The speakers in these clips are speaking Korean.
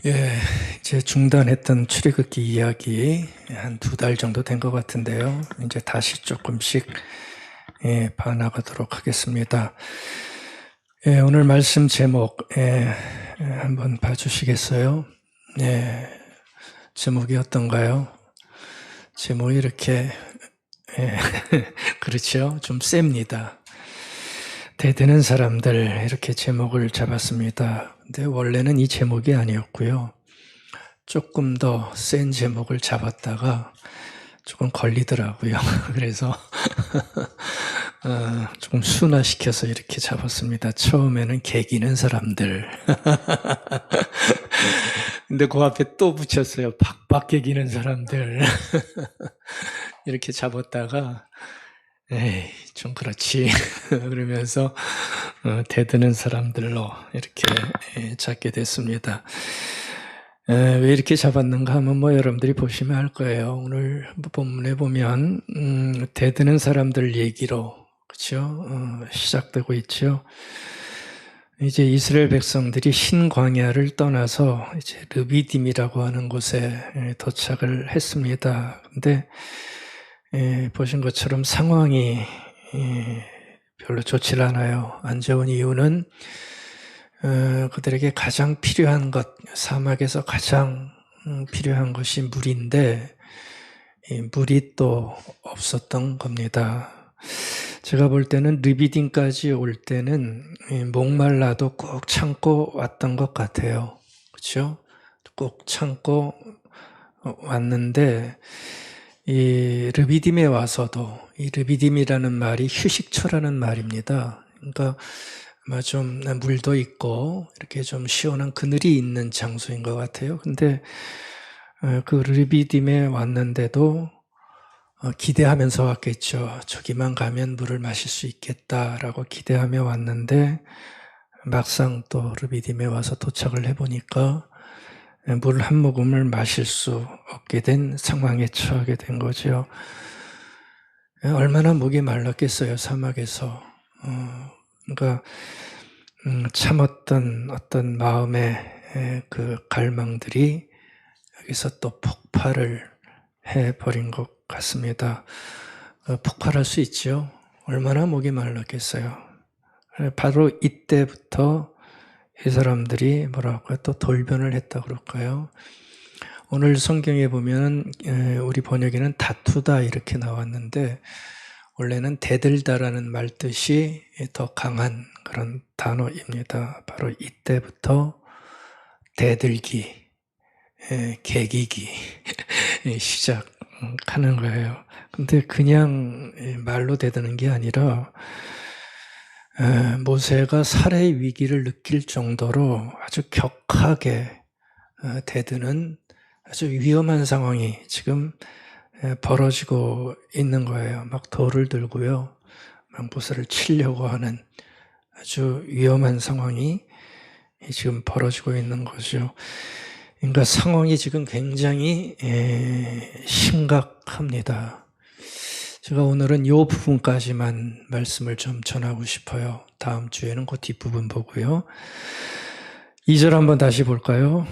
예, 이제 중단했던 출애굽기 이야기 한 2달 정도 된 것 같은데요. 이제 다시 조금씩 봐나가도록 하겠습니다. 오늘 말씀 제목 한번 봐주시겠어요? 제목이 어떤가요? 제목이 이렇게 그렇죠? 좀 셉니다. 대드는 사람들 이렇게 제목을 잡았습니다. 근데 원래는 이 제목이 아니었고요. 조금 더 센 제목을 잡았다가 조금 걸리더라고요. 그래서 조금 순화시켜서 이렇게 잡았습니다. 처음에는 개기는 사람들. 근데 그 앞에 또 붙였어요. 박박 개기는 사람들. 이렇게 잡았다가 에이, 좀 그렇지. 그러면서 대드는 사람들로 이렇게 잡게 됐습니다. 왜 이렇게 잡았는가 하면 여러분들이 보시면 알 거예요. 오늘 본문에 보면 대드는 사람들 얘기로 그렇죠? 시작되고 있죠. 이제 이스라엘 백성들이 신광야를 떠나서 이제 르비딤이라고 하는 곳에 도착을 했습니다. 근데 보신 것처럼 상황이 별로 좋지 않아요. 안 좋은 이유는 그들에게 가장 필요한 것, 사막에서 가장 필요한 것이 물인데 물이 또 없었던 겁니다. 제가 볼 때는 르비딤까지 올 때는 목말라도 꼭 참고 왔던 것 같아요. 그렇죠? 꼭 참고 왔는데 이 르비딤에 와서도 이 르비딤이라는 말이 휴식처라는 말입니다. 그러니까 아마 좀 물도 있고 이렇게 좀 시원한 그늘이 있는 장소인 것 같아요. 근데 그 르비딤에 왔는데도 기대하면서 왔겠죠. 저기만 가면 물을 마실 수 있겠다라고 기대하며 왔는데 막상 또 르비딤에 와서 도착을 해보니까 물 한 모금을 마실 수 없게 된 상황에 처하게 된 거죠. 얼마나 목이 말랐겠어요, 사막에서. 그러니까 참았던 어떤 마음의 그 갈망들이 여기서 또 폭발을 해버린 것 같습니다. 폭발할 수 있죠. 얼마나 목이 말랐겠어요. 바로 이때부터 이 사람들이 또 돌변을 했다 그럴까요? 오늘 성경에 보면 우리 번역에는 다투다 이렇게 나왔는데 원래는 대들다라는 말 뜻이 더 강한 그런 단어입니다. 바로 이때부터 대들기, 개기기 시작하는 거예요. 근데 그냥 말로 대드는 게 아니라 모세가 살해 위기를 느낄 정도로 아주 격하게 대드는 아주 위험한 상황이 지금 벌어지고 있는 거예요. 막 돌을 들고요. 막 모세를 치려고 하는 아주 위험한 상황이 지금 벌어지고 있는 거죠. 그러니까 상황이 지금 굉장히 심각합니다. 제가 오늘은 이 부분까지만 말씀을 좀 전하고 싶어요. 다음 주에는 그 뒷부분 보고요. 2절 한번 다시 볼까요?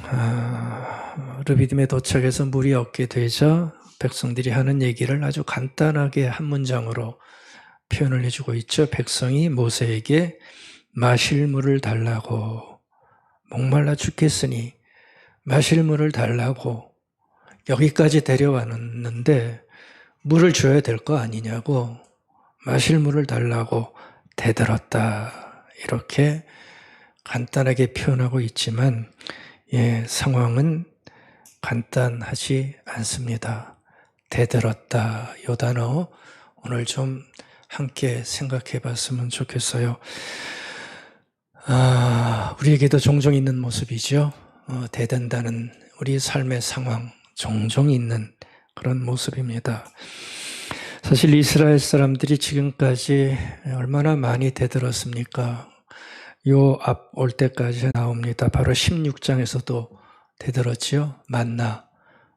르비딤에 도착해서 물이 없게 되자 백성들이 하는 얘기를 아주 간단하게 한 문장으로 표현을 해주고 있죠. 백성이 모세에게 마실 물을 달라고, 목말라 죽겠으니 마실 물을 달라고 여기까지 데려왔는데 물을 줘야 될 거 아니냐고, 마실 물을 달라고 대들었다. 이렇게 간단하게 표현하고 있지만 상황은 간단하지 않습니다. 대들었다. 이 단어 오늘 좀 함께 생각해 봤으면 좋겠어요. 우리에게도 종종 있는 모습이죠. 대든다는 우리 삶의 상황 종종 있는 그런 모습입니다. 사실 이스라엘 사람들이 지금까지 얼마나 많이 대들었습니까? 요 앞 올 때까지 나옵니다. 바로 16장에서도 대들었지요. 만나,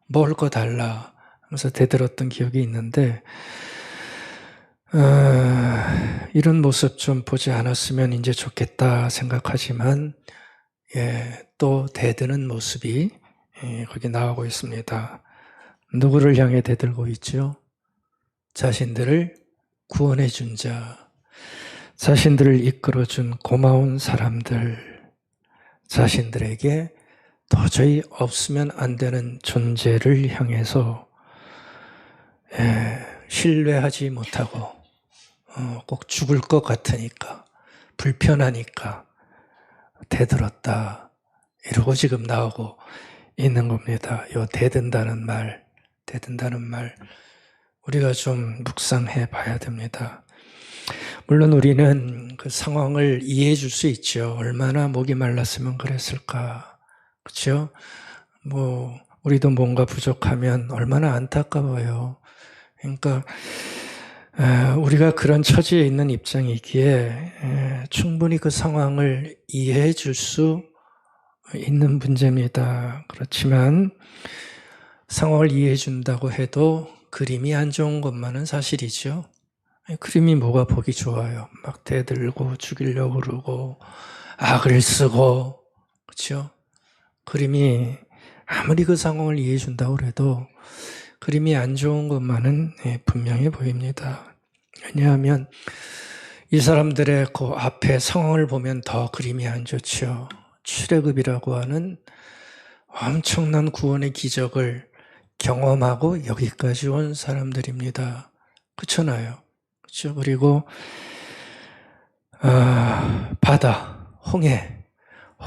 먹을 거 달라 하면서 대들었던 기억이 있는데 이런 모습 좀 보지 않았으면 이제 좋겠다 생각하지만 또 대드는 모습이 거기 나오고 있습니다. 누구를 향해 대들고 있죠? 자신들을 구원해 준 자, 자신들을 이끌어 준 고마운 사람들, 자신들에게 도저히 없으면 안 되는 존재를 향해서 신뢰하지 못하고 꼭 죽을 것 같으니까 불편하니까 대들었다 이러고 지금 나오고 있는 겁니다. 요 대든다는 말 우리가 좀 묵상해 봐야 됩니다. 물론 우리는 그 상황을 이해해 줄 수 있죠. 얼마나 목이 말랐으면 그랬을까. 그렇죠? 우리도 뭔가 부족하면 얼마나 안타까워요. 그러니까 우리가 그런 처지에 있는 입장이기에 충분히 그 상황을 이해해 줄 수 있는 문제입니다. 그렇지만 상황을 이해해 준다고 해도 그림이 안 좋은 것만은 사실이죠. 그림이 뭐가 보기 좋아요. 막 대들고 죽이려고 그러고 악을 쓰고 그렇죠? 그림이 아무리 그 상황을 이해해 준다고 해도 그림이 안 좋은 것만은 분명해 보입니다. 왜냐하면 이 사람들의 그 앞에 상황을 보면 더 그림이 안 좋죠. 출애굽이라고 하는 엄청난 구원의 기적을 경험하고 여기까지 온 사람들입니다. 그렇잖아요. 그렇죠? 그리고 바다,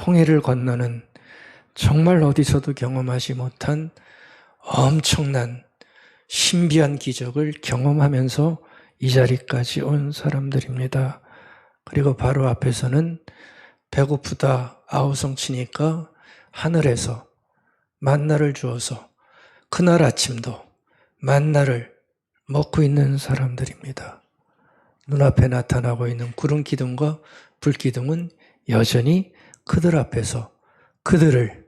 홍해를 건너는 정말 어디서도 경험하지 못한 엄청난 신비한 기적을 경험하면서 이 자리까지 온 사람들입니다. 그리고 바로 앞에서는 배고프다 아우성치니까 하늘에서 만나를 주어서 그날 아침도 만나를 먹고 있는 사람들입니다. 눈앞에 나타나고 있는 구름 기둥과 불 기둥은 여전히 그들 앞에서 그들을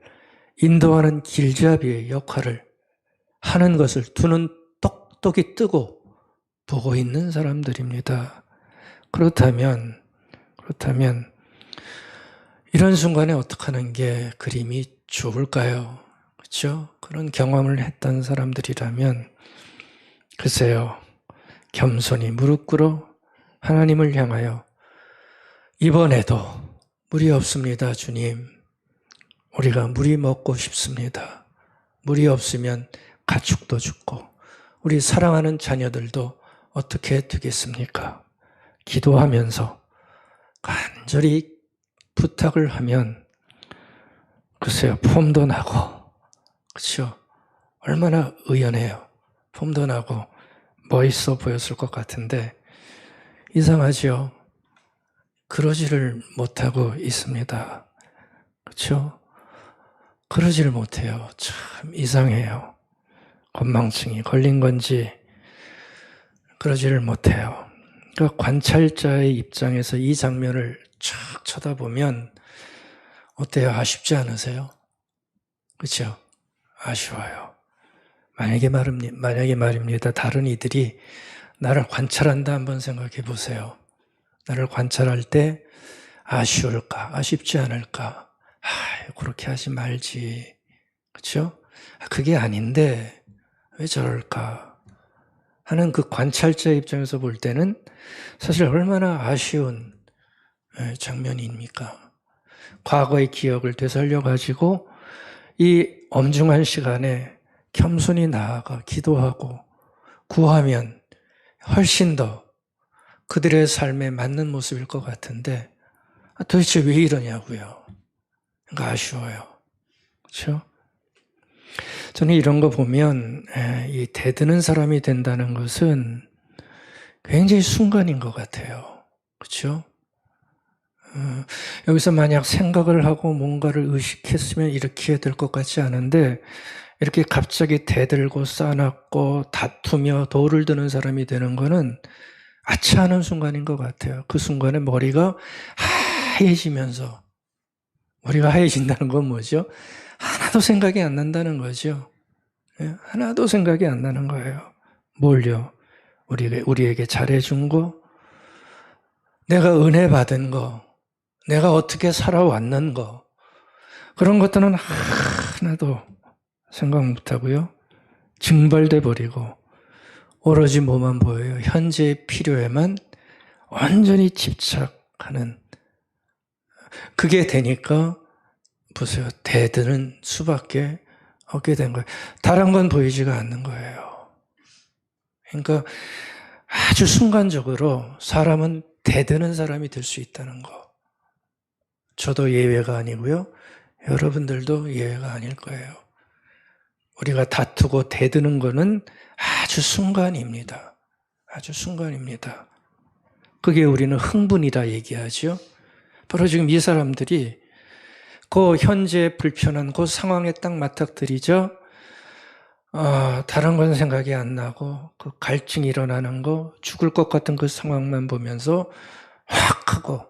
인도하는 길잡이의 역할을 하는 것을 두 눈 똑똑히 뜨고 보고 있는 사람들입니다. 그렇다면 이런 순간에 어떻게 하는 게 그림이 좋을까요? 그렇죠? 그런 경험을 했던 사람들이라면 글쎄요. 겸손히 무릎 꿇어 하나님을 향하여 이번에도 물이 없습니다, 주님. 우리가 물이 먹고 싶습니다. 물이 없으면 가축도 죽고 우리 사랑하는 자녀들도 어떻게 되겠습니까? 기도하면서 간절히 부탁을 하면 글쎄요, 폼도 나고 그렇죠? 얼마나 의연해요. 폼도 나고 멋있어 보였을 것 같은데 이상하죠? 그러지를 못하고 있습니다. 그렇죠? 그러지를 못해요. 참 이상해요. 건망증이 걸린 건지 그러지를 못해요. 그러니까 관찰자의 입장에서 이 장면을 쫙 쳐다보면 어때요? 아쉽지 않으세요? 그렇죠? 아쉬워요. 만약에 말입니다. 다른 이들이 나를 관찰한다 한번 생각해 보세요. 나를 관찰할 때 아쉬울까? 아쉽지 않을까? 그렇게 하지 말지. 그렇죠? 그게 아닌데 왜 저럴까? 하는 그 관찰자 입장에서 볼 때는 사실 얼마나 아쉬운 장면입니까? 과거의 기억을 되살려 가지고 이 엄중한 시간에 겸손히 나아가 기도하고 구하면 훨씬 더 그들의 삶에 맞는 모습일 것 같은데 도대체 왜 이러냐고요. 그러니까 아쉬워요. 그렇죠? 저는 이런 거 보면 이 대드는 사람이 된다는 것은 굉장히 순간인 것 같아요. 그렇죠? 여기서 만약 생각을 하고 뭔가를 의식했으면 이렇게 해야 될 것 같지 않은데 이렇게 갑자기 대들고 싸납고 다투며 돌을 드는 사람이 되는 거는 아차하는 순간인 것 같아요. 그 순간에 머리가 하얘지면서 머리가 하얘진다는 건 뭐죠? 하나도 생각이 안 난다는 거죠. 하나도 생각이 안 나는 거예요. 뭘요? 우리에게 잘해준 거, 내가 은혜 받은 거, 내가 어떻게 살아왔는 거, 그런 것들은 하나도 생각 못하고요. 증발돼 버리고 오로지 뭐만 보여요. 현재의 필요에만 완전히 집착하는, 그게 되니까 보세요. 대드는 수밖에 없게 된 거예요. 다른 건 보이지가 않는 거예요. 그러니까 아주 순간적으로 사람은 대드는 사람이 될 수 있다는 거. 저도 예외가 아니고요. 여러분들도 예외가 아닐 거예요. 우리가 다투고 대드는 거는 아주 순간입니다. 아주 순간입니다. 그게 우리는 흥분이라 얘기하죠. 바로 지금 이 사람들이 그 현재 불편한 그 상황에 딱 맞닥뜨리죠. 다른 건 생각이 안 나고 그 갈증이 일어나는 거, 죽을 것 같은 그 상황만 보면서 확 하고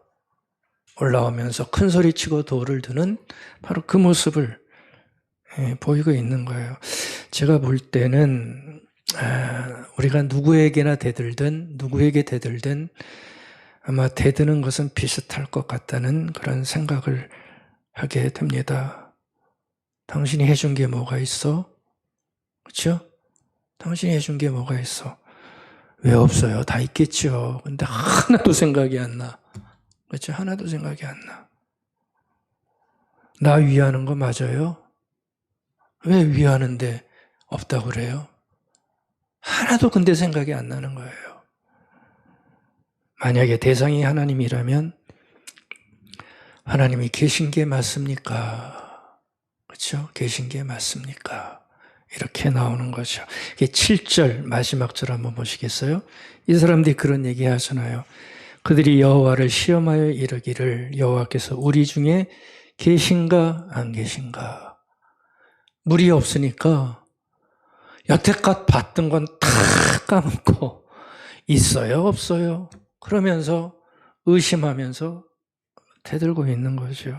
올라오면서 큰 소리치고 돌을 드는 바로 그 모습을 보이고 있는 거예요. 제가 볼 때는 우리가 누구에게나 대들든 누구에게 대들든 아마 대드는 것은 비슷할 것 같다는 그런 생각을 하게 됩니다. 당신이 해준 게 뭐가 있어? 그렇죠? 당신이 해준 게 뭐가 있어? 왜 없어요? 다 있겠죠. 근데 하나도 생각이 안 나. 그렇죠? 하나도 생각이 안 나. 나 위하는 거 맞아요? 왜 위하는데 없다고 그래요? 하나도 근데 생각이 안 나는 거예요. 만약에 대상이 하나님이라면 하나님이 계신 게 맞습니까? 그렇죠? 계신 게 맞습니까? 이렇게 나오는 거죠. 이게 7절 마지막 절 한번 보시겠어요? 이 사람들이 그런 얘기 하잖아요. 그들이 여호와를 시험하여 이르기를 여호와께서 우리 중에 계신가 안 계신가? 물이 없으니까 여태껏 봤던 건 다 까먹고 있어요 없어요? 그러면서 의심하면서 대들고 있는 거죠.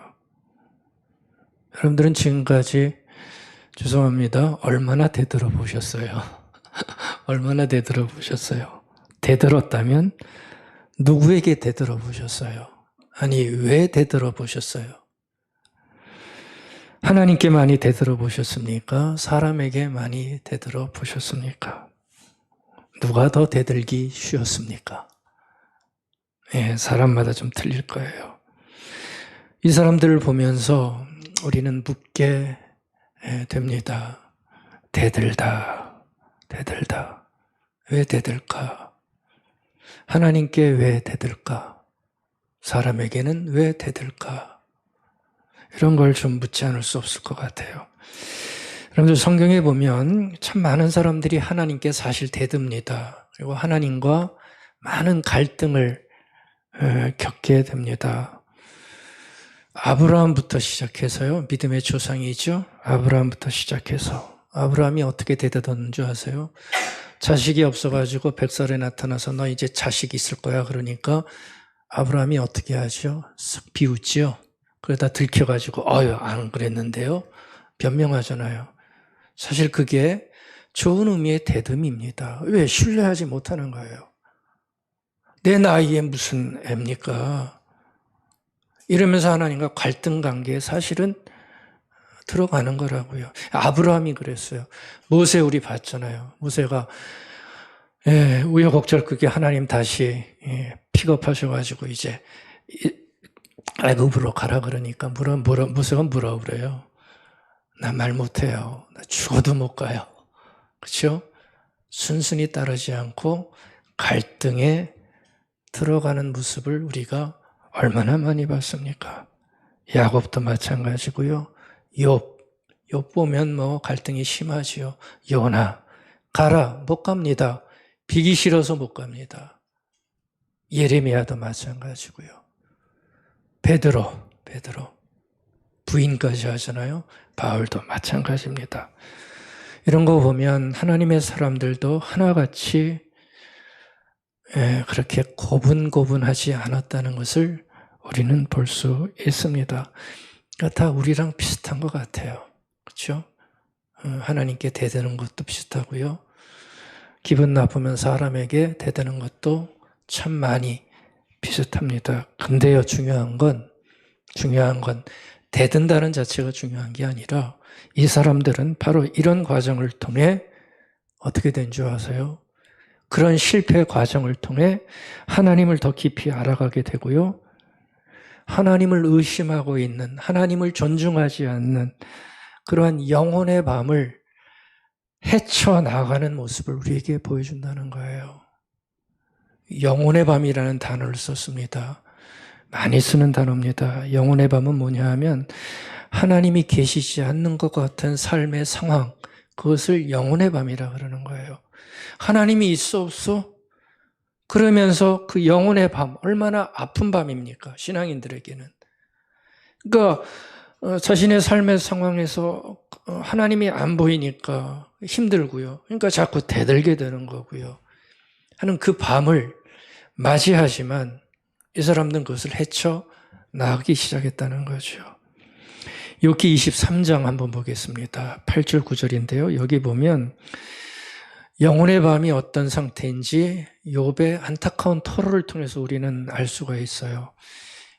여러분들은 지금까지 죄송합니다. 얼마나 대들어 보셨어요? 얼마나 대들어 보셨어요? 대들었다면 누구에게 대들어 보셨어요? 아니, 왜 대들어 보셨어요? 하나님께 많이 대들어 보셨습니까? 사람에게 많이 대들어 보셨습니까? 누가 더 대들기 쉬웠습니까? 사람마다 좀 틀릴 거예요. 이 사람들을 보면서 우리는 묻게 됩니다. 대들다. 왜 대들까? 하나님께 왜 대들까? 사람에게는 왜 대들까? 이런 걸 좀 묻지 않을 수 없을 것 같아요. 여러분들 성경에 보면 참 많은 사람들이 하나님께 사실 대듭니다. 그리고 하나님과 많은 갈등을 겪게 됩니다. 아브라함부터 시작해서요. 믿음의 조상이죠. 아브라함부터 시작해서 아브라함이 어떻게 대답하는 줄 아세요? 자식이 없어가지고 뱃살에 나타나서 너 이제 자식 있을 거야. 그러니까 아브라함이 어떻게 하죠? 쓱 비웃지요. 그러다 들켜가지고 안 그랬는데요. 변명하잖아요. 사실 그게 좋은 의미의 대듬입니다. 왜? 신뢰하지 못하는 거예요. 내 나이에 무슨 애입니까? 이러면서 하나님과 갈등 관계에 사실은 들어가는 거라고요. 아브라함이 그랬어요. 모세 우리 봤잖아요. 모세가 우여곡절 그게 하나님 다시 픽업하셔가지고 이제 애굽으로 가라 그러니까 모세가 뭐라 그래요? 나 말 못해요. 나 죽어도 못 가요. 그렇죠? 순순히 따르지 않고 갈등에 들어가는 모습을 우리가 얼마나 많이 봤습니까? 야곱도 마찬가지고요. 욥 보면 뭐 갈등이 심하지요. 요나 가라 못 갑니다. 비기 싫어서 못 갑니다. 예레미야도 마찬가지고요. 베드로 부인까지 하잖아요. 바울도 마찬가지입니다. 이런 거 보면 하나님의 사람들도 하나같이 그렇게 고분고분하지 않았다는 것을 우리는 볼 수 있습니다. 그러니까 다 우리랑 비슷한 것 같아요. 그렇죠? 하나님께 대드는 것도 비슷하고요. 기분 나쁘면 사람에게 대드는 것도 참 많이 비슷합니다. 근데요, 중요한 건 대든다는 자체가 중요한 게 아니라 이 사람들은 바로 이런 과정을 통해 어떻게 된 줄 아세요? 그런 실패 과정을 통해 하나님을 더 깊이 알아가게 되고요. 하나님을 의심하고 있는, 하나님을 존중하지 않는 그러한 영혼의 밤을 헤쳐나가는 모습을 우리에게 보여준다는 거예요. 영혼의 밤이라는 단어를 썼습니다. 많이 쓰는 단어입니다. 영혼의 밤은 뭐냐 하면 하나님이 계시지 않는 것 같은 삶의 상황, 그것을 영혼의 밤이라 그러는 거예요. 하나님이 있어 없어? 그러면서 그 영혼의 밤, 얼마나 아픈 밤입니까? 신앙인들에게는. 그러니까 자신의 삶의 상황에서 하나님이 안 보이니까 힘들고요. 그러니까 자꾸 대들게 되는 거고요. 하는 그 밤을 맞이하지만 이 사람들은 그것을 헤쳐나가기 시작했다는 거죠. 욥기 23장 한번 보겠습니다. 8절 9절인데요. 여기 보면 영혼의 밤이 어떤 상태인지 욥의 안타까운 토로를 통해서 우리는 알 수가 있어요.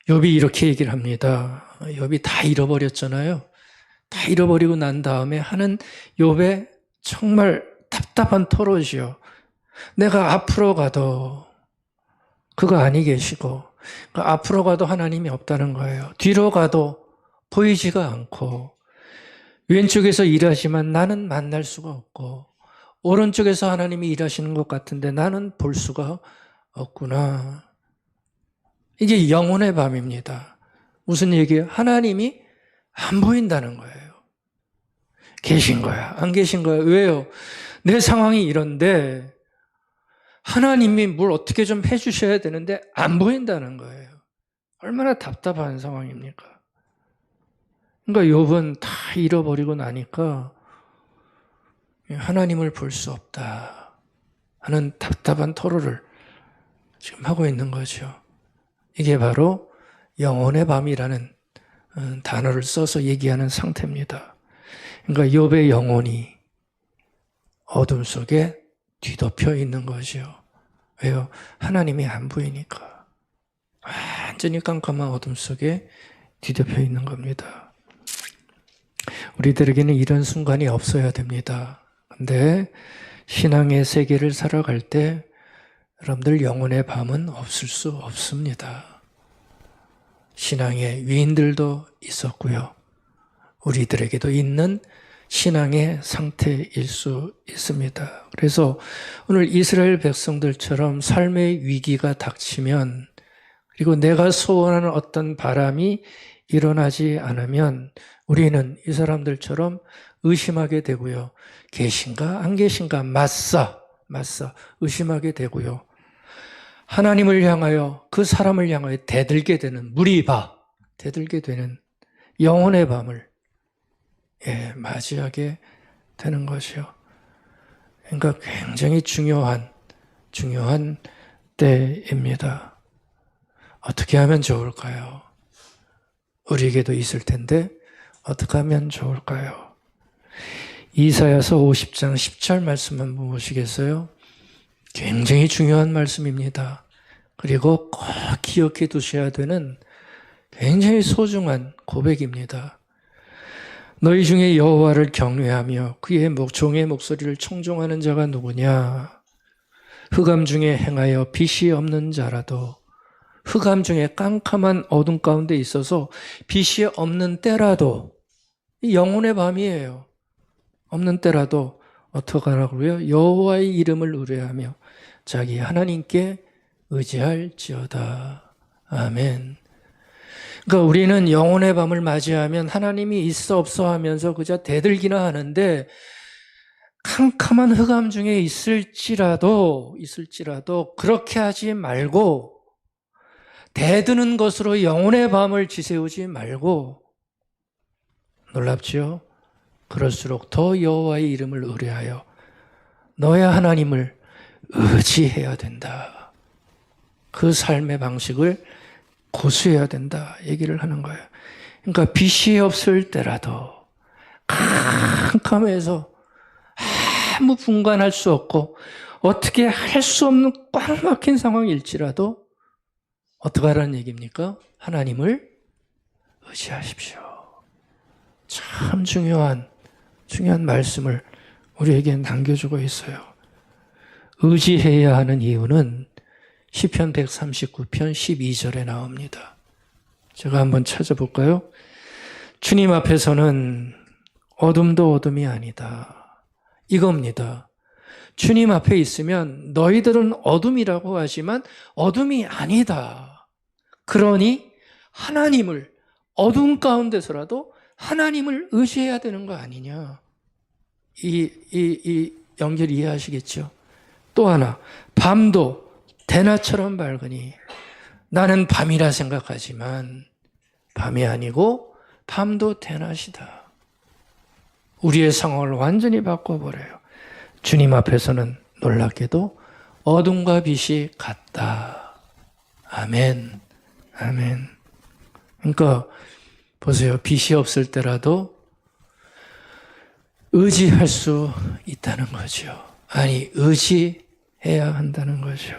욥이 이렇게 얘기를 합니다. 욥이 다 잃어버렸잖아요. 다 잃어버리고 난 다음에 하는 욥의 정말 답답한 토로지요. 내가 앞으로 가도 그가 아니 계시고 앞으로 가도 하나님이 없다는 거예요. 뒤로 가도 보이지가 않고 왼쪽에서 일하지만 나는 만날 수가 없고 오른쪽에서 하나님이 일하시는 것 같은데 나는 볼 수가 없구나. 이게 영혼의 밤입니다. 무슨 얘기예요? 하나님이 안 보인다는 거예요. 계신 거야? 안 계신 거야? 왜요? 내 상황이 이런데 하나님이 뭘 어떻게 좀 해주셔야 되는데 안 보인다는 거예요. 얼마나 답답한 상황입니까? 그러니까 욥은 다 잃어버리고 나니까 하나님을 볼 수 없다 하는 답답한 토로를 지금 하고 있는 거죠. 이게 바로 영혼의 밤이라는 단어를 써서 얘기하는 상태입니다. 그러니까 욥의 영혼이 어둠 속에 뒤덮여 있는 거죠. 왜요? 하나님이 안 보이니까. 완전히 깜깜한 어둠 속에 뒤덮여 있는 겁니다. 우리들에게는 이런 순간이 없어야 됩니다. 근데 신앙의 세계를 살아갈 때 여러분들 영혼의 밤은 없을 수 없습니다. 신앙의 위인들도 있었고요. 우리들에게도 있는 신앙의 상태일 수 있습니다. 그래서 오늘 이스라엘 백성들처럼 삶의 위기가 닥치면 그리고 내가 소원하는 어떤 바람이 일어나지 않으면 우리는 이 사람들처럼 의심하게 되고요. 계신가 안 계신가 맞서 의심하게 되고요. 하나님을 향하여 그 사람을 향하여 대들게 되는 대들게 되는 영혼의 밤을 맞이하게 되는 것이요. 그러니까 굉장히 중요한 때입니다. 어떻게 하면 좋을까요? 우리에게도 있을 텐데 어떻게 하면 좋을까요? 이사야서 50장 10절 말씀 한번 보시겠어요? 굉장히 중요한 말씀입니다. 그리고 꼭 기억해 두셔야 되는 굉장히 소중한 고백입니다. 너희 중에 여호와를 경외하며 그의 종의 목소리를 청종하는 자가 누구냐? 흑암 중에 행하여 빛이 없는 자라도 흑암 중에 깜깜한 어둠 가운데 있어서 빛이 없는 때라도 영혼의 밤이에요. 없는 때라도 어떻게 하라고요? 여호와의 이름을 의뢰하며 자기 하나님께 의지할지어다. 아멘. 그러니까 우리는 영혼의 밤을 맞이하면 하나님이 있어 없어 하면서 그저 대들기나 하는데 캄캄한 흑암 중에 있을지라도 그렇게 하지 말고 대드는 것으로 영혼의 밤을 지새우지 말고 놀랍지요? 그럴수록 더 여호와의 이름을 의뢰하여 너의 하나님을 의지해야 된다. 그 삶의 방식을 고수해야 된다 얘기를 하는 거예요. 그러니까 빛이 없을 때라도 캄캄해서 아무 분간할 수 없고 어떻게 할 수 없는 꽉 막힌 상황일지라도 어떻게 하라는 얘기입니까? 하나님을 의지하십시오. 참 중요한 말씀을 우리에게 남겨주고 있어요. 의지해야 하는 이유는 시편 139편 12절에 나옵니다. 제가 한번 찾아볼까요? 주님 앞에서는 어둠도 어둠이 아니다. 이겁니다. 주님 앞에 있으면 너희들은 어둠이라고 하지만 어둠이 아니다. 그러니 하나님을 어둠 가운데서라도 하나님을 의지해야 되는 거 아니냐. 이 연결 이해하시겠죠? 또 하나, 밤도 대낮처럼 밝으니 나는 밤이라 생각하지만 밤이 아니고 밤도 대낮이다. 우리의 상황을 완전히 바꿔버려요. 주님 앞에서는 놀랍게도 어둠과 빛이 같다. 아멘. 아멘. 그러니까 보세요. 빛이 없을 때라도 의지할 수 있다는 거죠. 아니, 의지해야 한다는 거죠.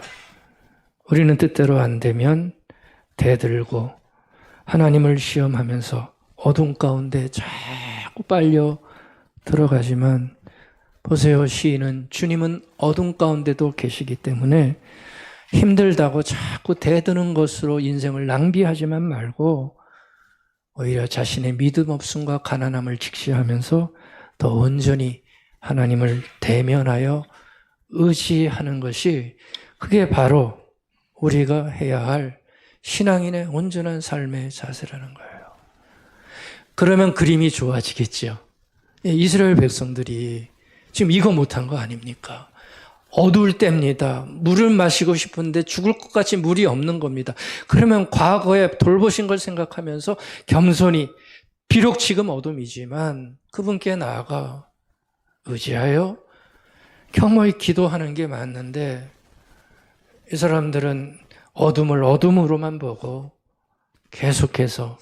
우리는 뜻대로 안 되면 대들고 하나님을 시험하면서 어둠 가운데 자꾸 빨려 들어가지만 보세요. 시인은 주님은 어둠 가운데도 계시기 때문에 힘들다고 자꾸 대드는 것으로 인생을 낭비하지만 말고 오히려 자신의 믿음 없음과 가난함을 직시하면서 더 온전히 하나님을 대면하여 의지하는 것이 그게 바로 우리가 해야 할 신앙인의 온전한 삶의 자세라는 거예요. 그러면 그림이 좋아지겠죠. 이스라엘 백성들이 지금 이거 못한 거 아닙니까? 어두울 때입니다. 물을 마시고 싶은데 죽을 것 같이 물이 없는 겁니다. 그러면 과거에 돌보신 걸 생각하면서 겸손히 비록 지금 어둠이지만 그분께 나아가 의지하여 겸허히 기도하는 게 맞는데 이 사람들은 어둠을 어둠으로만 보고 계속해서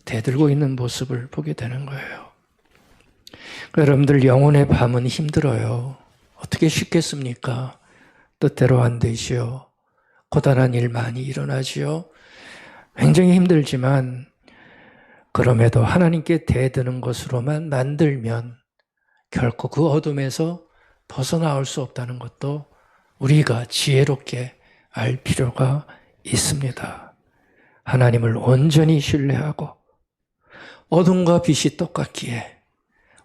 대들고 있는 모습을 보게 되는 거예요. 여러분들 영혼의 밤은 힘들어요. 어떻게 쉽겠습니까? 뜻대로 안 되지요. 고단한 일 많이 일어나지요. 굉장히 힘들지만 그럼에도 하나님께 대드는 것으로만 만들면 결코 그 어둠에서 벗어나올 수 없다는 것도 우리가 지혜롭게 알 필요가 있습니다. 하나님을 온전히 신뢰하고 어둠과 빛이 똑같기에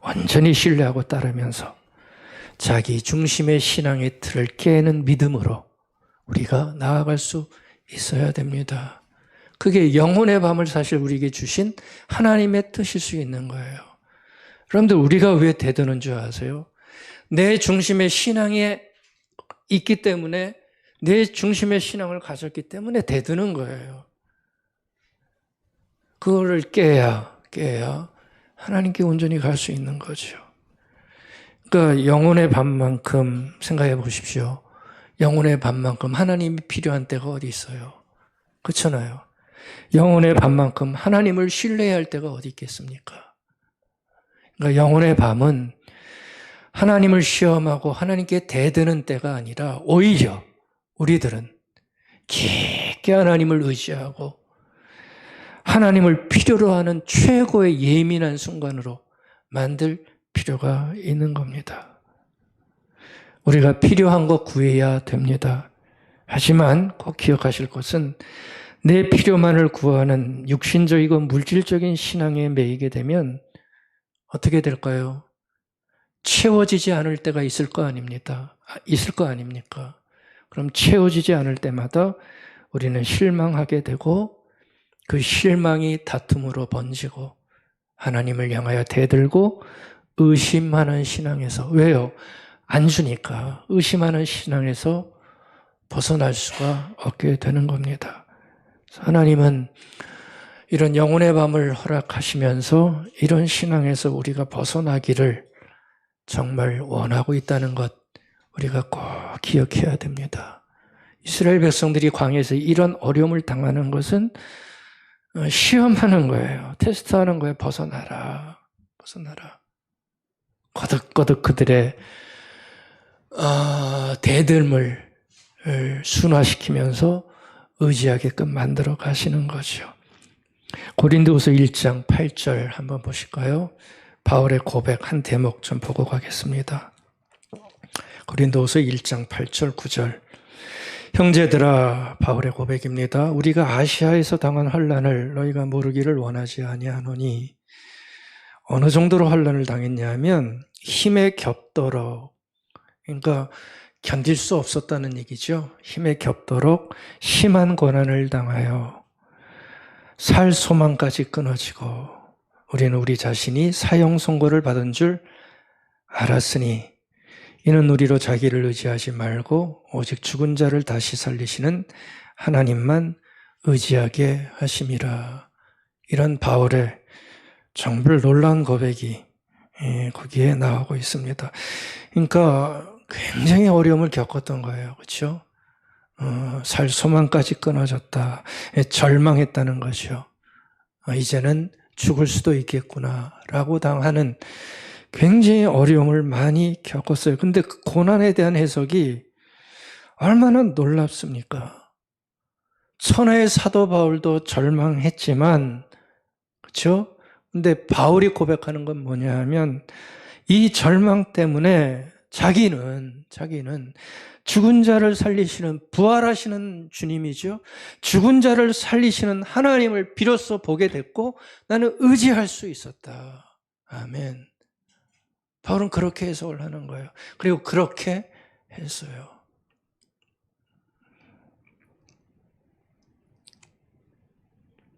완전히 신뢰하고 따르면서 자기 중심의 신앙의 틀을 깨는 믿음으로 우리가 나아갈 수 있어야 됩니다. 그게 영혼의 밤을 사실 우리에게 주신 하나님의 뜻일 수 있는 거예요. 여러분들 우리가 왜 대드는 줄 아세요? 내 중심의 신앙에 있기 때문에 내 중심의 신앙을 가졌기 때문에 대드는 거예요. 그거를 깨야 하나님께 온전히 갈 수 있는 거죠. 그러니까 영혼의 밤만큼 생각해 보십시오. 영혼의 밤만큼 하나님이 필요한 때가 어디 있어요? 그렇잖아요. 영혼의 밤만큼 하나님을 신뢰해야 할 때가 어디 있겠습니까? 그러니까 영혼의 밤은 하나님을 시험하고 하나님께 대드는 때가 아니라 오히려 우리들은 깊게 하나님을 의지하고 하나님을 필요로 하는 최고의 예민한 순간으로 만들 필요가 있는 겁니다. 우리가 필요한 거 구해야 됩니다. 하지만 꼭 기억하실 것은 내 필요만을 구하는 육신적이고 물질적인 신앙에 매이게 되면 어떻게 될까요? 채워지지 않을 때가 있을 거 아닙니까? 그럼 채워지지 않을 때마다 우리는 실망하게 되고 그 실망이 다툼으로 번지고 하나님을 향하여 대들고 의심하는 신앙에서 왜요? 안 주니까 의심하는 신앙에서 벗어날 수가 없게 되는 겁니다. 하나님은 이런 영혼의 밤을 허락하시면서 이런 신앙에서 우리가 벗어나기를 정말 원하고 있다는 것 우리가 꼭 기억해야 됩니다. 이스라엘 백성들이 광야에서 이런 어려움을 당하는 것은 시험하는 거예요. 테스트하는 거예요. 벗어나라. 거듭거듭 그들의 대들음을 순화시키면서 의지하게끔 만들어 가시는 거죠. 고린도후서 1장 8절 한번 보실까요? 바울의 고백 한 대목 좀 보고 가겠습니다. 고린도후서 1장 8절 9절. 형제들아, 바울의 고백입니다. 우리가 아시아에서 당한 환난을 너희가 모르기를 원하지 아니하노니, 어느 정도로 환난을 당했냐면 힘에 겹도록, 그러니까 견딜 수 없었다는 얘기죠. 힘에 겹도록 심한 고난을 당하여 살 소망까지 끊어지고, 우리는 우리 자신이 사형 선고를 받은 줄 알았으니 이는 우리로 자기를 의지하지 말고 오직 죽은 자를 다시 살리시는 하나님만 의지하게 하심이라. 이런 바울의 정말 놀라운 고백이 거기에 나오고 있습니다. 그러니까 굉장히 어려움을 겪었던 거예요. 그렇죠? 살 소망까지 끊어졌다. 절망했다는 거죠. 이제는 죽을 수도 있겠구나라고 당하는 굉장히 어려움을 많이 겪었어요. 근데 그 고난에 대한 해석이 얼마나 놀랍습니까? 천하의 사도 바울도 절망했지만, 그렇죠? 근데 바울이 고백하는 건 뭐냐 하면 이 절망 때문에 자기는 죽은 자를 살리시는, 부활하시는 주님이죠. 죽은 자를 살리시는 하나님을 비로소 보게 됐고 나는 의지할 수 있었다. 아멘. 바울은 그렇게 해석을 하는 거예요. 그리고 그렇게 했어요.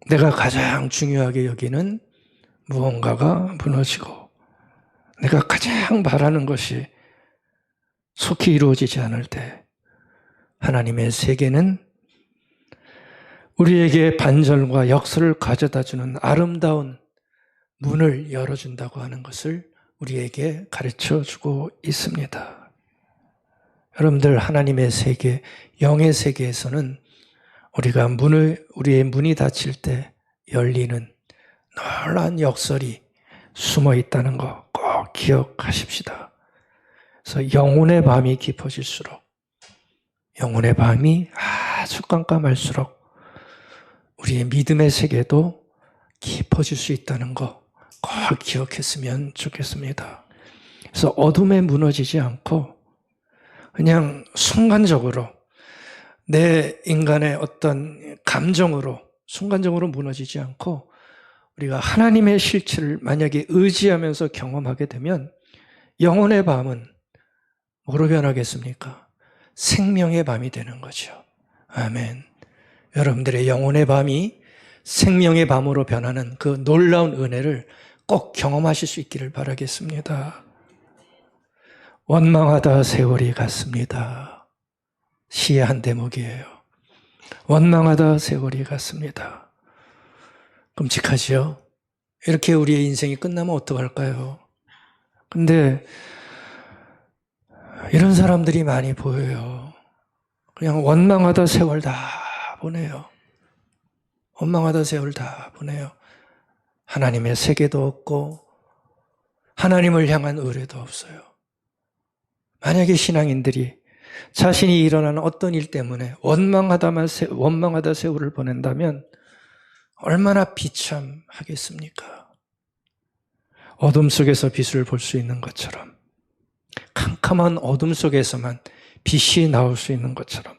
내가 가장 중요하게 여기는 무언가가 무너지고 내가 가장 바라는 것이 속히 이루어지지 않을 때 하나님의 세계는 우리에게 반절과 역설을 가져다주는 아름다운 문을 열어준다고 하는 것을 우리에게 가르쳐주고 있습니다. 여러분들, 하나님의 세계, 영의 세계에서는 우리의 문이 닫힐 때 열리는 놀라운 역설이 숨어 있다는 거 꼭 기억하십시다. 그래서 영혼의 밤이 깊어질수록, 영혼의 밤이 아주 깜깜할수록 우리의 믿음의 세계도 깊어질 수 있다는 거 꼭 기억했으면 좋겠습니다. 그래서 어둠에 무너지지 않고 그냥 순간적으로 내 인간의 어떤 감정으로 순간적으로 무너지지 않고 우리가 하나님의 실체를 만약에 의지하면서 경험하게 되면 영혼의 밤은 뭐로 변하겠습니까? 생명의 밤이 되는 거죠. 아멘. 여러분들의 영혼의 밤이 생명의 밤으로 변하는 그 놀라운 은혜를 꼭 경험하실 수 있기를 바라겠습니다. 원망하다 세월이 갔습니다. 시의 한 대목이에요. 원망하다 세월이 갔습니다. 끔찍하지요? 이렇게 우리의 인생이 끝나면 어떡할까요? 근데 이런 사람들이 많이 보여요. 그냥 원망하다 세월 다 보내요. 원망하다 세월 다 보내요. 하나님의 세계도 없고 하나님을 향한 의뢰도 없어요. 만약에 신앙인들이 자신이 일어나는 어떤 일 때문에 원망하다 세월을 보낸다면 얼마나 비참하겠습니까? 어둠 속에서 빛을 볼 수 있는 것처럼, 캄캄한 어둠 속에서만 빛이 나올 수 있는 것처럼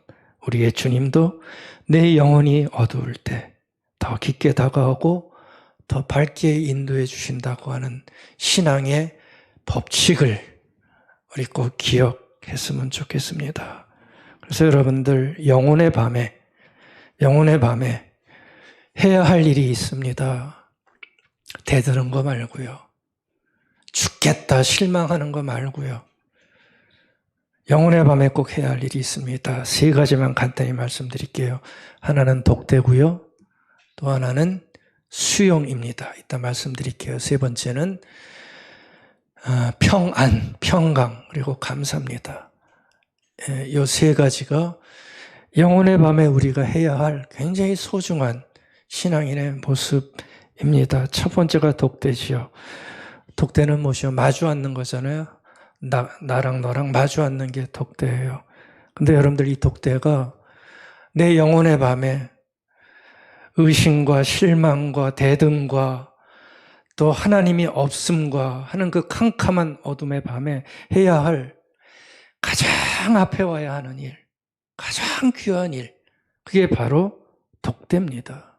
우리의 주님도 내 영혼이 어두울 때 더 깊게 다가오고 더 밝게 인도해 주신다고 하는 신앙의 법칙을 우리 꼭 기억했으면 좋겠습니다. 그래서 여러분들, 영혼의 밤에 해야 할 일이 있습니다. 대드는 거 말고요. 죽겠다 실망하는 거 말고요. 영혼의 밤에 꼭 해야 할 일이 있습니다. 3가지만 간단히 말씀드릴게요. 하나는 독대고요. 또 하나는 수용입니다. 이따 말씀드릴게요. 3번째는 평안, 평강, 그리고 감사입니다. 이 3가지가 영혼의 밤에 우리가 해야 할 굉장히 소중한 신앙인의 모습입니다. 첫 번째가 독대지요. 독대는 무엇이요? 마주 앉는 거잖아요. 나랑 너랑 마주 앉는 게 독대예요. 근데 여러분들, 이 독대가 내 영혼의 밤에 의심과 실망과 대등과 또 하나님이 없음과 하는 그 캄캄한 어둠의 밤에 해야 할 가장 앞에 와야 하는 일, 가장 귀한 일, 그게 바로 독대입니다.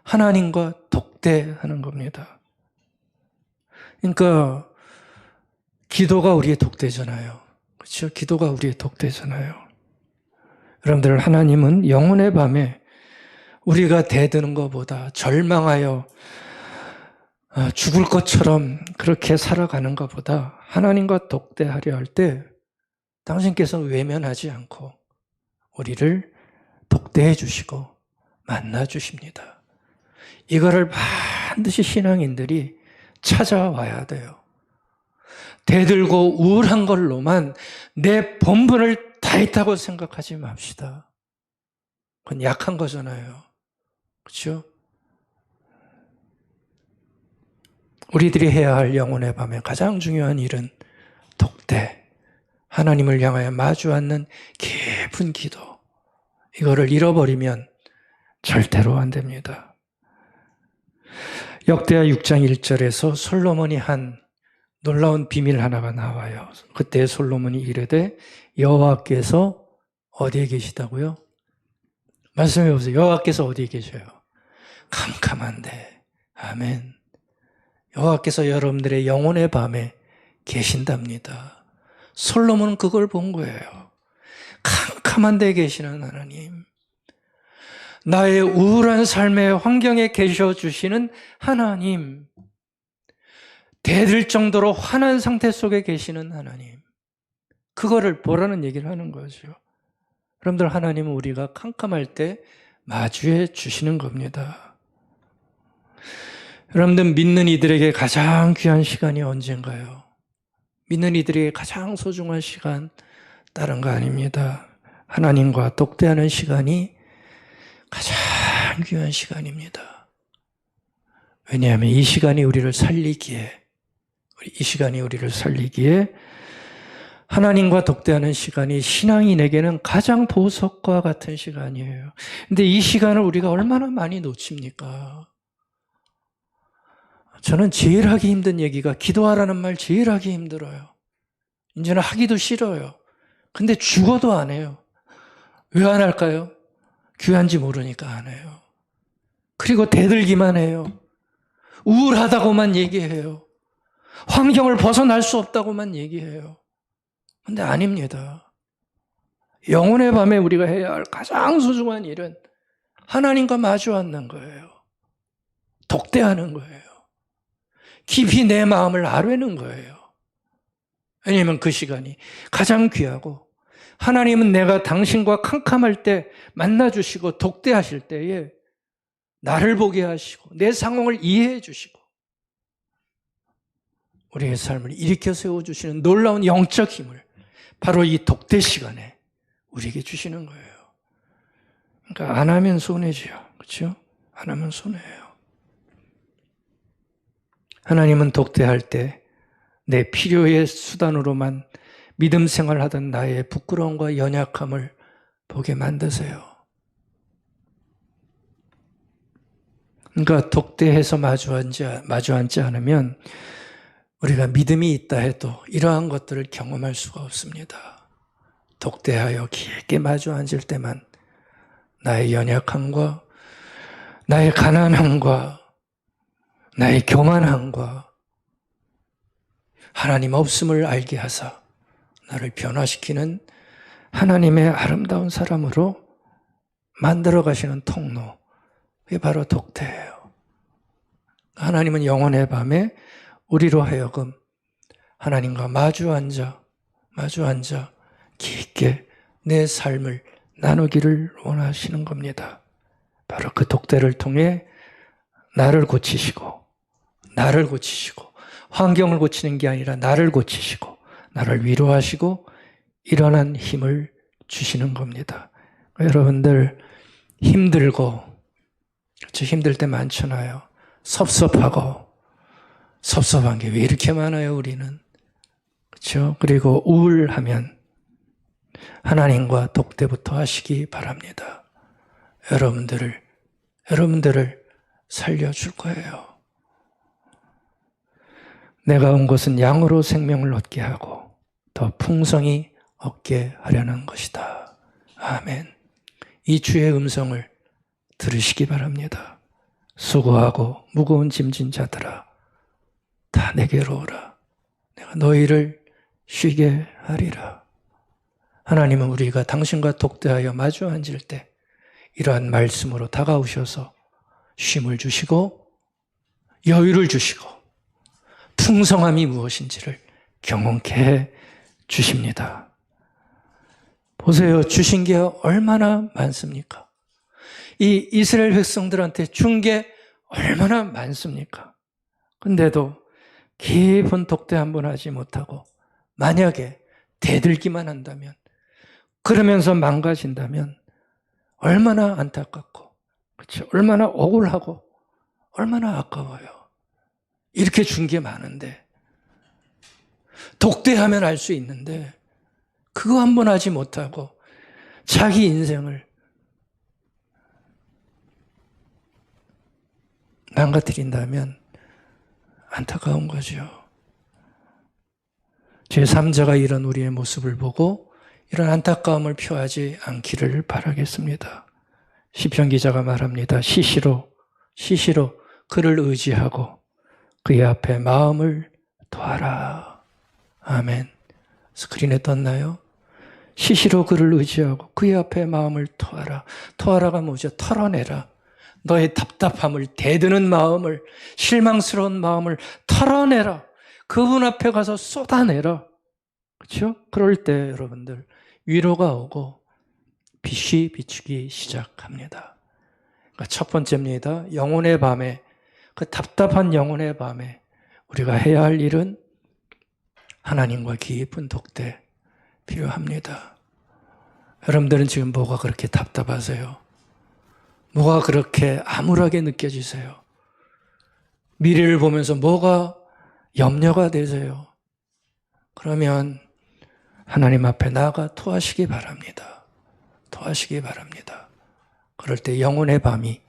하나님과 독대하는 겁니다. 그러니까 기도가 우리의 독대잖아요. 그렇죠? 기도가 우리의 독대잖아요. 여러분들, 하나님은 영혼의 밤에 우리가 대드는 것보다 절망하여 죽을 것처럼 그렇게 살아가는 것보다 하나님과 독대하려 할 때 당신께서 외면하지 않고 우리를 독대해 주시고 만나 주십니다. 이거를 반드시 신앙인들이 찾아와야 돼요. 대들고 우울한 걸로만 내 본분을 다 했다고 생각하지 맙시다. 그건 약한 거잖아요. 그렇죠? 우리들이 해야 할 영혼의 밤에 가장 중요한 일은 독대, 하나님을 향하여 마주 앉는 깊은 기도, 이거를 잃어버리면 절대로 안 됩니다. 역대하 6장 1절에서 솔로몬이 한 놀라운 비밀 하나가 나와요. 그때 솔로몬이 이르되 여호와께서 어디에 계시다고요? 말씀해 보세요. 여호와께서 어디에 계셔요? 캄캄한데. 아멘. 여호와께서 여러분들의 영혼의 밤에 계신답니다. 솔로몬은 그걸 본 거예요. 캄캄한 데 계시는 하나님, 나의 우울한 삶의 환경에 계셔주시는 하나님, 대들 정도로 화난 상태 속에 계시는 하나님, 그거를 보라는 얘기를 하는 거죠. 여러분들, 하나님은 우리가 캄캄할 때 마주해 주시는 겁니다. 여러분들, 믿는 이들에게 가장 귀한 시간이 언젠가요? 믿는 이들에게 가장 소중한 시간, 다른 거 아닙니다. 하나님과 독대하는 시간이 가장 귀한 시간입니다. 왜냐하면 이 시간이 우리를 살리기에 하나님과 독대하는 시간이 신앙인에게는 가장 보석과 같은 시간이에요. 근데 이 시간을 우리가 얼마나 많이 놓칩니까? 저는 제일 하기 힘든 얘기가 기도하라는 말 제일 하기 힘들어요. 이제는 하기도 싫어요. 근데 죽어도 안 해요. 왜 안 할까요? 귀한지 모르니까 안 해요. 그리고 대들기만 해요. 우울하다고만 얘기해요. 환경을 벗어날 수 없다고만 얘기해요. 근데 아닙니다. 영혼의 밤에 우리가 해야 할 가장 소중한 일은 하나님과 마주 앉는 거예요. 독대하는 거예요. 깊이 내 마음을 아뢰는 거예요. 왜냐하면 그 시간이 가장 귀하고, 하나님은 내가 당신과 캄캄할 때 만나주시고 독대하실 때에 나를 보게 하시고 내 상황을 이해해 주시고 우리의 삶을 일으켜 세워주시는 놀라운 영적 힘을 바로 이 독대 시간에 우리에게 주시는 거예요. 그러니까 안 하면 손해지요. 그렇죠? 안 하면 손해예요. 하나님은 독대할 때 내 필요의 수단으로만 믿음 생활하던 나의 부끄러움과 연약함을 보게 만드세요. 그러니까 독대해서 마주 앉지 않으면 우리가 믿음이 있다 해도 이러한 것들을 경험할 수가 없습니다. 독대하여 깊게 마주 앉을 때만 나의 연약함과 나의 가난함과 나의 교만함과 하나님 없음을 알게 하사 나를 변화시키는 하나님의 아름다운 사람으로 만들어 가시는 통로, 그게 바로 독대예요. 하나님은 영혼의 밤에 우리로 하여금 하나님과 마주 앉아 깊게 내 삶을 나누기를 원하시는 겁니다. 바로 그 독대를 통해 나를 고치시고 환경을 고치는 게 아니라 나를 고치시고 나를 위로하시고 일어난 힘을 주시는 겁니다. 여러분들, 힘들고, 그렇죠? 힘들 때 많잖아요. 섭섭한 게 왜 이렇게 많아요, 우리는. 그렇죠? 그리고 우울하면 하나님과 독대부터 하시기 바랍니다. 여러분들을 여러분들을 살려줄 거예요. 내가 온 것은 양으로 생명을 얻게 하고 더 풍성히 얻게 하려는 것이다. 아멘. 이 주의 음성을 들으시기 바랍니다. 수고하고 무거운 짐진 자들아, 다 내게로 오라. 내가 너희를 쉬게 하리라. 하나님은 우리가 당신과 독대하여 마주 앉을 때 이러한 말씀으로 다가오셔서 쉼을 주시고 여유를 주시고 풍성함이 무엇인지를 경험케 해 주십니다. 보세요. 주신 게 얼마나 많습니까? 이 이스라엘 백성들한테 준 게 얼마나 많습니까? 근데도 깊은 독대 한번 하지 못하고 만약에 대들기만 한다면, 그러면서 망가진다면 얼마나 안타깝고, 그렇죠? 얼마나 억울하고 얼마나 아까워요. 이렇게 준 게 많은데, 독대하면 알 수 있는데 그거 한번 하지 못하고 자기 인생을 망가뜨린다면 안타까운 거죠. 제3자가 이런 우리의 모습을 보고 이런 안타까움을 표하지 않기를 바라겠습니다. 시편 기자가 말합니다. 시시로 그를 의지하고 그의 앞에 마음을 토하라. 아멘. 스크린에 떴나요? 시시로 그를 의지하고 그의 앞에 마음을 토하라. 토하라가 뭐죠? 털어내라. 너의 답답함을, 대드는 마음을, 실망스러운 마음을 털어내라. 그분 앞에 가서 쏟아내라. 그렇죠? 그럴 때 여러분들 위로가 오고 빛이 비추기 시작합니다. 그러니까 첫 번째입니다. 영혼의 밤에, 그 답답한 영혼의 밤에 우리가 해야 할 일은 하나님과 깊은 독대 필요합니다. 여러분들은 지금 뭐가 그렇게 답답하세요? 뭐가 그렇게 암울하게 느껴지세요? 미래를 보면서 뭐가 염려가 되세요? 그러면 하나님 앞에 나아가 토하시기 바랍니다. 토하시기 바랍니다. 그럴 때 영혼의 밤이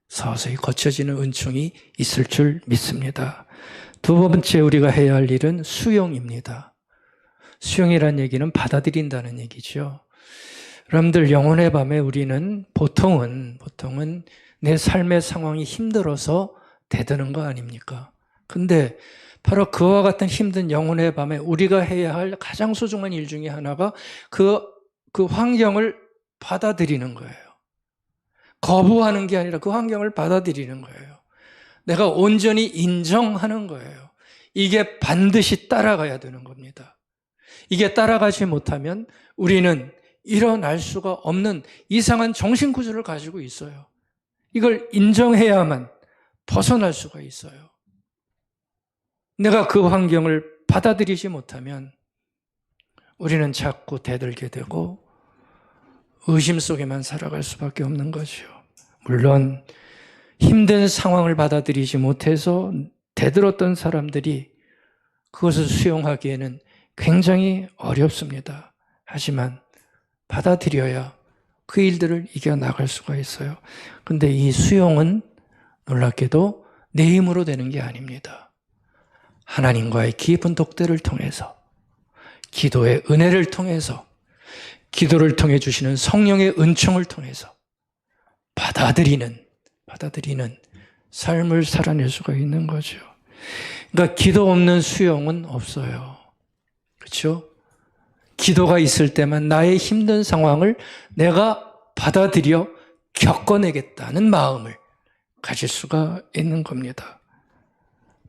서서히 거쳐지는 은총이 있을 줄 믿습니다. 두 번째 우리가 해야 할 일은 수용입니다. 수용이라는 얘기는 받아들인다는 얘기죠. 여러분들, 영혼의 밤에 우리는 보통은 내 삶의 상황이 힘들어서 대드는 거 아닙니까? 근데 바로 그와 같은 힘든 영혼의 밤에 우리가 해야 할 가장 소중한 일 중에 하나가 그 환경을 받아들이는 거예요. 거부하는 게 아니라 그 환경을 받아들이는 거예요. 내가 온전히 인정하는 거예요. 이게 반드시 따라가야 되는 겁니다. 이게 따라가지 못하면 우리는 일어날 수가 없는 이상한 정신구조를 가지고 있어요. 이걸 인정해야만 벗어날 수가 있어요. 내가 그 환경을 받아들이지 못하면 우리는 자꾸 대들게 되고 의심 속에만 살아갈 수밖에 없는 거죠. 물론 힘든 상황을 받아들이지 못해서 대들었던 사람들이 그것을 수용하기에는 굉장히 어렵습니다. 하지만 받아들여야 그 일들을 이겨나갈 수가 있어요. 근데 이 수용은 놀랍게도 내 힘으로 되는 게 아닙니다. 하나님과의 깊은 독대를 통해서, 기도의 은혜를 통해서, 기도를 통해 주시는 성령의 은총을 통해서 받아들이는 삶을 살아낼 수가 있는 거죠. 그러니까 기도 없는 수용은 없어요. 그렇죠? 기도가 있을 때만 나의 힘든 상황을 내가 받아들여 겪어내겠다는 마음을 가질 수가 있는 겁니다.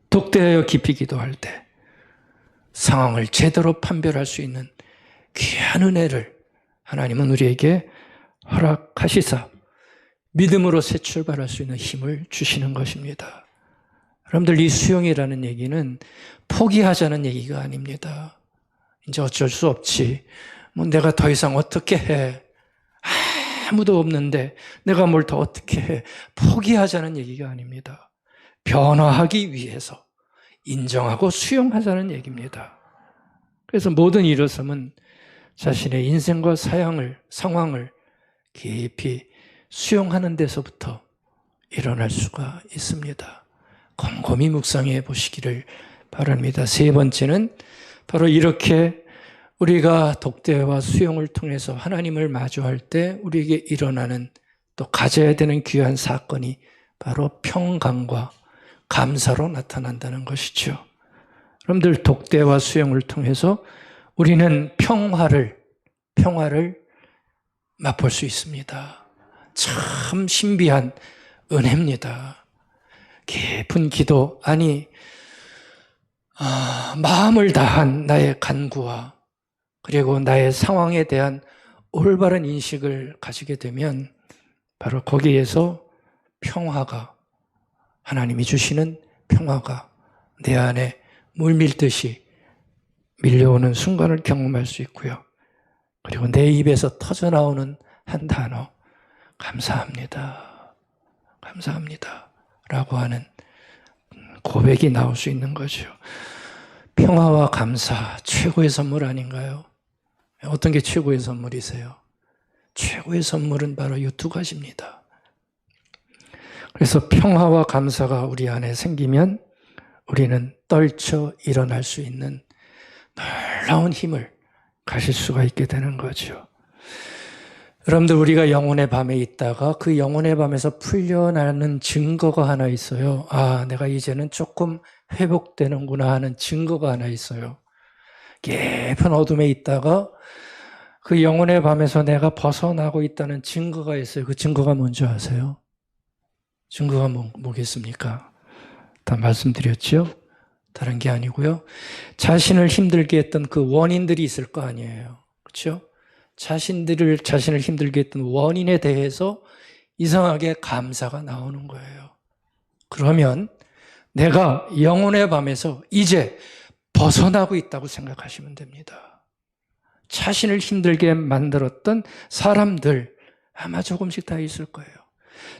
독대하여 깊이 기도할 때 상황을 제대로 판별할 수 있는 귀한 은혜를 하나님은 우리에게 허락하시사 믿음으로 새 출발할 수 있는 힘을 주시는 것입니다. 여러분들, 이 수용이라는 얘기는 포기하자는 얘기가 아닙니다. 이제 어쩔 수 없지. 내가 더 이상 어떻게 해. 아무도 없는데 내가 뭘 더 어떻게 해. 포기하자는 얘기가 아닙니다. 변화하기 위해서 인정하고 수용하자는 얘기입니다. 그래서 모든 일어섬은 자신의 인생과 상황을 깊이 수용하는 데서부터 일어날 수가 있습니다. 곰곰이 묵상해 보시기를 바랍니다. 세 번째는 바로 이렇게 우리가 독대와 수용을 통해서 하나님을 마주할 때 우리에게 일어나는 또 가져야 되는 귀한 사건이 바로 평강과 감사로 나타난다는 것이죠. 여러분들 독대와 수용을 통해서 우리는 평화를 맛볼 수 있습니다. 참 신비한 은혜입니다. 깊은 기도, 마음을 다한 나의 간구와 그리고 나의 상황에 대한 올바른 인식을 가지게 되면 바로 거기에서 평화가, 하나님이 주시는 평화가 내 안에 물밀듯이 밀려오는 순간을 경험할 수 있고요. 그리고 내 입에서 터져나오는 한 단어, 감사합니다. 감사합니다. 라고 하는 고백이 나올 수 있는 거죠. 평화와 감사, 최고의 선물 아닌가요? 어떤 게 최고의 선물이세요? 최고의 선물은 바로 이 두 가지입니다. 그래서 평화와 감사가 우리 안에 생기면 우리는 떨쳐 일어날 수 있는 놀라운 힘을 가질 수가 있게 되는 거죠. 여러분들, 우리가 영혼의 밤에 있다가 그 영혼의 밤에서 풀려나는 증거가 하나 있어요. 내가 이제는 조금 회복되는구나 하는 증거가 하나 있어요. 깊은 어둠에 있다가 그 영혼의 밤에서 내가 벗어나고 있다는 증거가 있어요. 그 증거가 뭔지 아세요? 증거가 뭐겠습니까? 다 말씀드렸죠? 다른 게 아니고요. 자신을 힘들게 했던 그 원인들이 있을 거 아니에요. 그렇죠? 자신을 힘들게 했던 원인에 대해서 이상하게 감사가 나오는 거예요. 그러면 내가 영혼의 밤에서 이제 벗어나고 있다고 생각하시면 됩니다. 자신을 힘들게 만들었던 사람들 아마 조금씩 다 있을 거예요.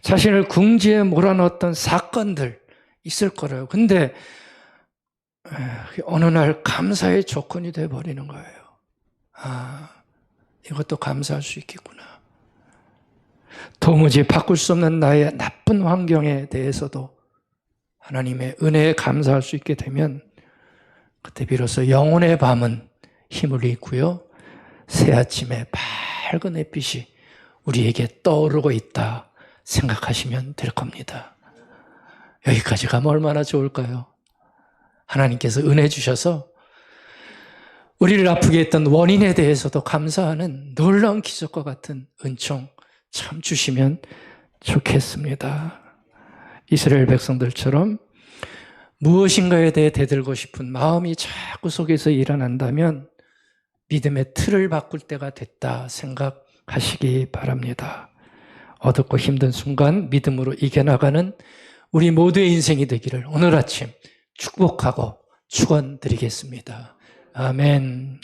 자신을 궁지에 몰아넣었던 사건들 있을 거예요. 근데 어느 날 감사의 조건이 돼버리는 거예요. 이것도 감사할 수 있겠구나. 도무지 바꿀 수 없는 나의 나쁜 환경에 대해서도 하나님의 은혜에 감사할 수 있게 되면 그때 비로소 영혼의 밤은 힘을 잃고요. 새 아침에 밝은 햇빛이 우리에게 떠오르고 있다 생각하시면 될 겁니다. 여기까지 가면 얼마나 좋을까요? 하나님께서 은혜 주셔서 우리를 아프게 했던 원인에 대해서도 감사하는 놀라운 기적과 같은 은총 참 주시면 좋겠습니다. 이스라엘 백성들처럼 무엇인가에 대해 대들고 싶은 마음이 자꾸 속에서 일어난다면 믿음의 틀을 바꿀 때가 됐다 생각하시기 바랍니다. 어둡고 힘든 순간 믿음으로 이겨나가는 우리 모두의 인생이 되기를 오늘 아침 축복하고 축원드리겠습니다. 아멘.